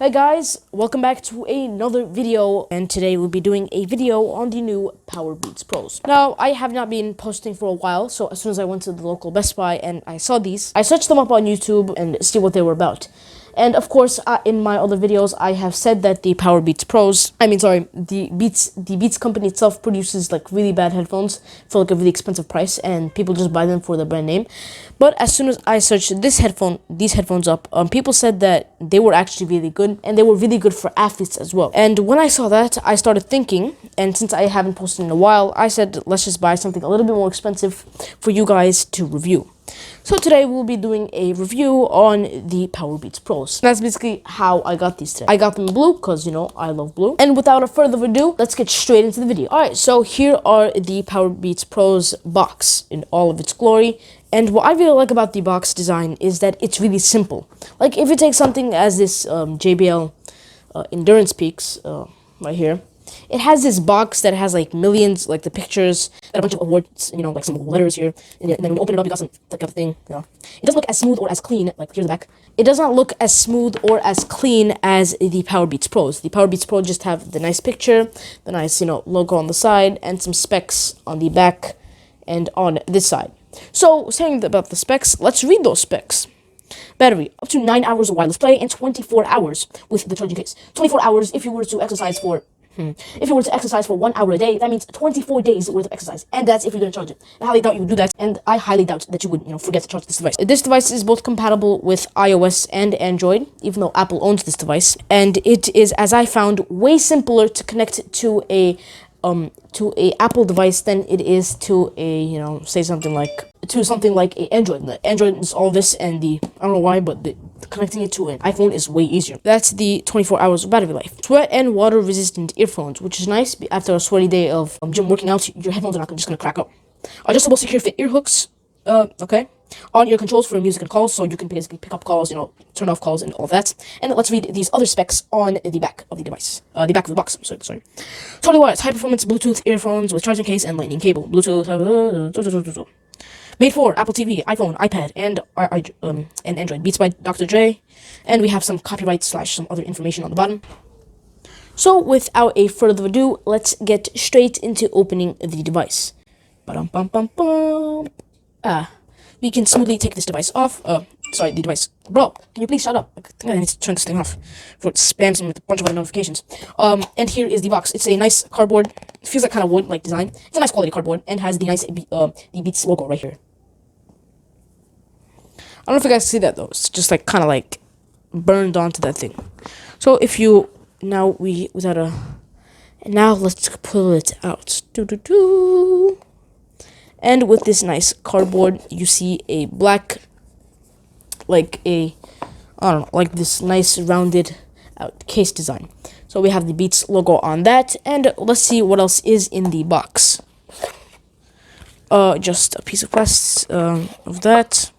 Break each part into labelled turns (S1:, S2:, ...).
S1: Hey guys, welcome back to another video, and today we'll be doing a video on the new Powerbeats Pros. Now, I have not been posting for a while, so as soon as I went to the local Best Buy and I saw these, I searched them up on YouTube and see what they were about. And of course, in my other videos, I have said that the the Beats company itself produces like really bad headphones for like a really expensive price, and people just buy them for the brand name. But as soon as I searched these headphones up, people said that they were actually really good, and they were really good for athletes as well. And when I saw that, I started thinking, and since I haven't posted in a while, I said let's just buy something a little bit more expensive for you guys to review. So today we'll be doing a review on the Powerbeats Pros. That's basically how I got these today. I got them in blue because, you know, I love blue. And without a further ado, let's get straight into the video. Alright, so here are the Powerbeats Pros box in all of its glory. And what I really like about the box design is that it's really simple. Like if you take something as this JBL Endurance Peaks right here, it has this box that has like millions, like the pictures, and a bunch of awards, you know, like some letters here. And then when you open it up, you got some like other thing, you know. It doesn't look as smooth or as clean, like here's the back. It does not look as smooth or as clean as the Powerbeats Pros. The Powerbeats Pro just have the nice picture, the nice, you know, logo on the side, and some specs on the back and on this side. So, saying about the specs, let's read those specs. Battery, up to 9 hours of wireless play and 24 hours with the charging case. 24 hours if you were to exercise for 1 hour a day, that means 24 days worth of exercise. And that's if you're going to charge it. I highly doubt you would do that, and I highly doubt that you would, you know, forget to charge this device. This device is both compatible with iOS and Android, even though Apple owns this device. And it is, as I found, way simpler to connect to a Apple device than it is to a, you know, say something like a Android. The Android is all this, and I don't know why, but connecting it to an iPhone is way easier. That's the 24 hours of battery life. Sweat and water resistant earphones, which is nice. After a sweaty day of gym working out, your headphones are not just gonna crack up. Adjustable secure fit ear hooks. Okay. On ear controls for music and calls, so you can basically pick up calls, you know, turn off calls and all of that. And let's read these other specs on the back of the device. The back of the box, sorry. Totally wireless, high performance Bluetooth earphones with charging case and lightning cable. Bluetooth, made for Apple TV, iPhone, iPad, and Android. Beats by Dr. Dre. And we have some copyright / some other information on the bottom. So without a further ado, let's get straight into opening the device. We can smoothly take this device off. The device. Bro, can you please shut up? I think I need to turn this thing off before it spams me with a bunch of other notifications. And here is the box. It's a nice cardboard. It feels like kind of wood-like design. It's a nice quality cardboard and has the nice the Beats logo right here. I don't know if you guys see that though. It's just like kind of like burned onto that thing. So if you now let's pull it out. And with this nice cardboard, you see a black, like this nice rounded out case design. So we have the Beats logo on that, and let's see what else is in the box. Just a piece of glass of that.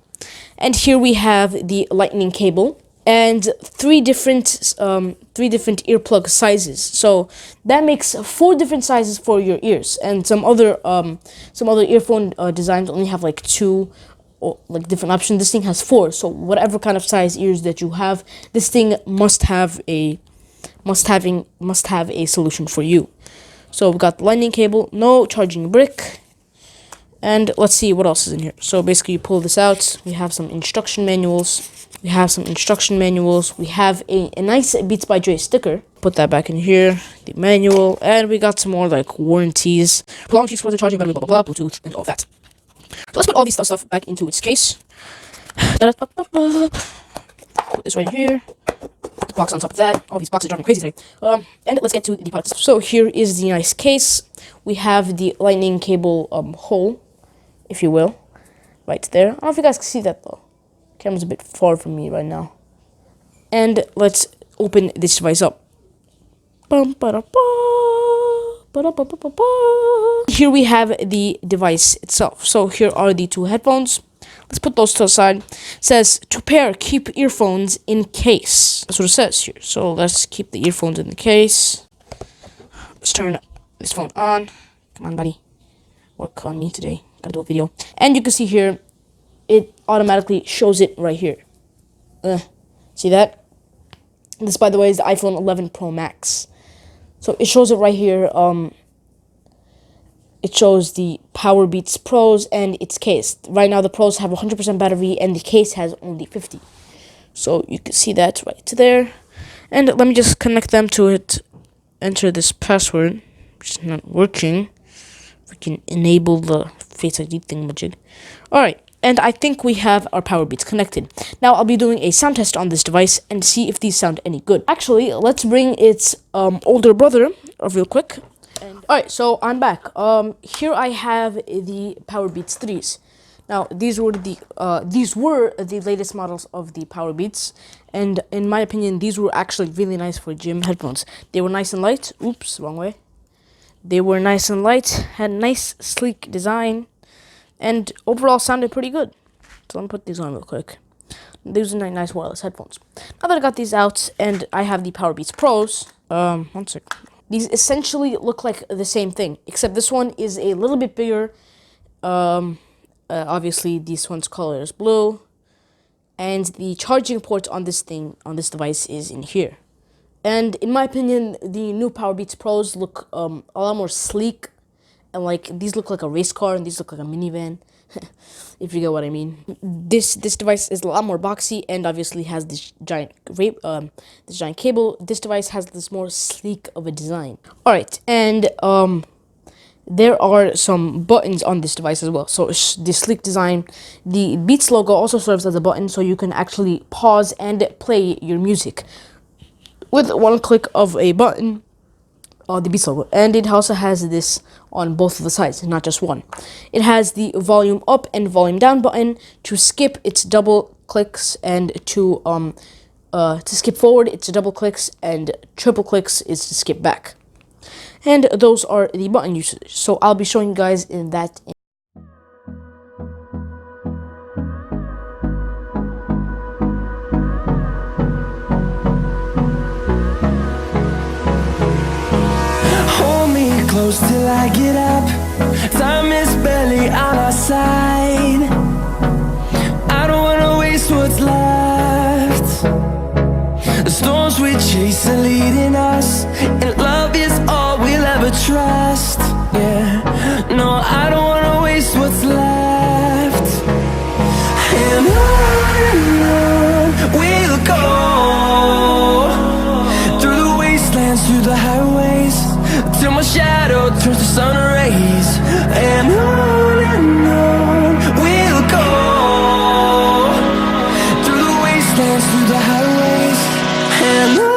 S1: And here we have the lightning cable and three different earplug sizes. So that makes 4 different sizes for your ears. And some other earphone designs only have like 2 or like different options. This thing has 4. So whatever kind of size ears that you have, this thing must have a solution for you. So we've got the lightning cable, no charging brick. And let's see what else is in here. So basically you pull this out. We have some instruction manuals. We have a nice Beats by Dre sticker. Put that back in here. The manual. And we got some more like warranties. Prolonged exposure charging, blah, blah, blah, blah, Bluetooth, and all that. So let's put all these stuff back into its case. Put this right here. Put the box on top of that. All these boxes are driving me crazy today. And let's get to the parts. So here is the nice case. We have the lightning cable hole, if you will, right there. I don't know if you guys can see that though. Camera's a bit far from me right now. And let's open this device up. Here we have the device itself. So here are the 2 headphones. Let's put those to the side. It says, to pair, keep earphones in case. That's what it says here. So let's keep the earphones in the case. Let's turn this phone on. Come on, buddy. Work on me today. Gotta do a video. And you can see here, it automatically shows it right here. See that? This, by the way, is the iPhone 11 Pro Max. So it shows it right here. It shows the Powerbeats Pros and its case. Right now, the Pros have 100% battery, and the case has only 50. So you can see that right there. And let me just connect them to it. Enter this password, which is not working. We can enable the Face ID thingamajig. Alright, and I think we have our Powerbeats connected. Now I'll be doing a sound test on this device and see if these sound any good. Actually, let's bring its older brother real quick. Alright, so I'm back. Here I have the Powerbeats 3s. Now these were the latest models of the Powerbeats, and in my opinion, these were actually really nice for gym headphones. They were nice and light. Oops, wrong way. They were nice and light, had nice sleek design, and overall sounded pretty good. So let me put these on real quick. These are nice wireless headphones. Now that I got these out, and I have the Powerbeats Pros. One sec. These essentially look like the same thing, except this one is a little bit bigger. Obviously, this one's color is blue, and the charging port on this device is in here. And in my opinion, the new Powerbeats Pros look a lot more sleek, and like these look like a race car, and these look like a minivan, if you get what I mean. This device is a lot more boxy, and obviously has this giant cable. This device has this more sleek of a design. All right, and there are some buttons on this device as well. So the sleek design, the Beats logo also serves as a button, so you can actually pause and play your music with one click of a button, the Beats logo. And it also has this on both of the sides, not just one. It has the volume up and volume down button. To skip, it's double clicks, and to skip forward, it's double clicks, and triple clicks is to skip back. And those are the button uses. So I'll be showing you guys in that.
S2: Hold me close till I get up. Time is barely on our side. I don't wanna waste what's left. The storms we chase are leading us, and love is all we'll ever trust. Yeah, no, I don't wanna waste what's left. And on we'll go, through the wastelands, through the highways, till my shadow turns to sun rays. And on we'll go, through the wastelands, through the highways, and on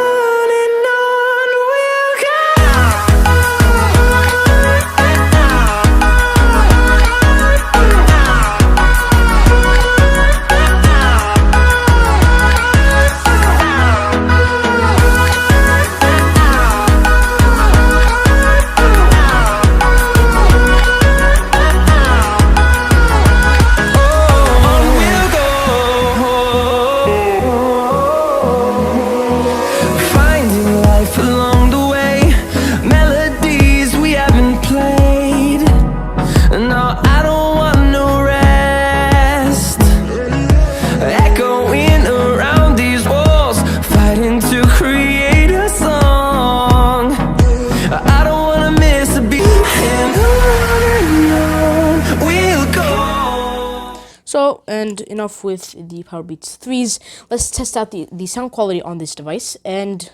S2: we'll go.
S1: So, and enough with the Powerbeats 3s. Let's test out the sound quality on this device, and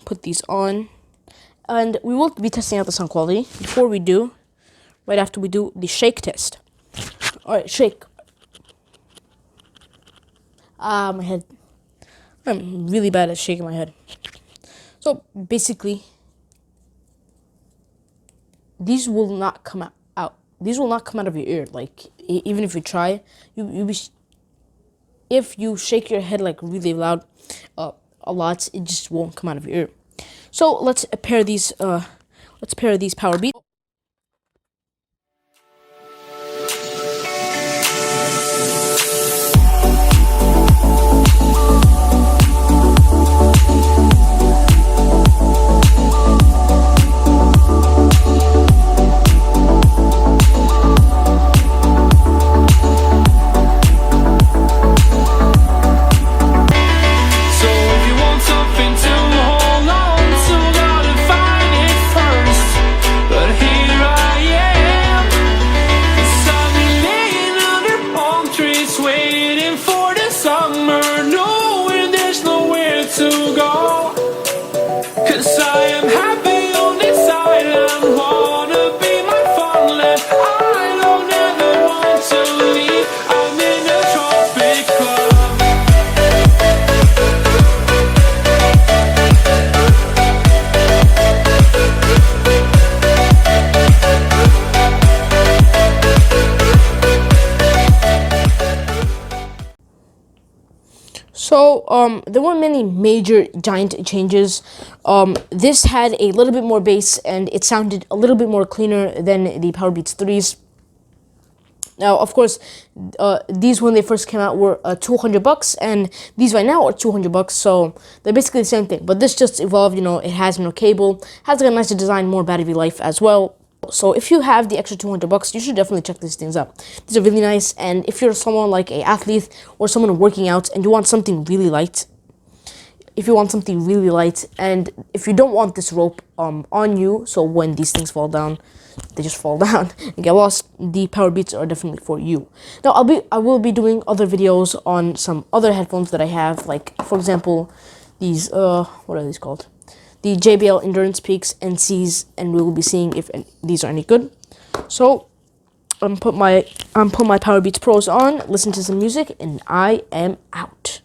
S1: put these on. And we will be testing out the sound quality. Before we do, right after we do the shake test. Alright, shake. My head. I'm really bad at shaking my head. So basically, these will not come out. These will not come out of your ear. Like, even if you try, if you shake your head like really loud, a lot, it just won't come out of your ear. So let's pair these. Let's pair these Powerbeats.
S2: So if you want
S1: So there weren't many major giant changes. This had a little bit more bass and it sounded a little bit more cleaner than the Powerbeats 3s. Now, of course, these when they first came out were $200, and these right now are $200. So they're basically the same thing. But this just evolved. You know, it has no cable, has like a nicer design, more battery life as well. So if you have the extra $200, you should definitely check these things out. These are really nice, and if you're someone like an athlete or someone working out and you want something really light, and if you don't want this rope on you, so when these things fall down, they just fall down and get lost, the Powerbeats are definitely for you. Now I will be doing other videos on some other headphones that I have, like for example these what are these called, the JBL Endurance Peaks NCs, and we will be seeing if these are any good. So put my Powerbeats Pros on, listen to some music, and I am out.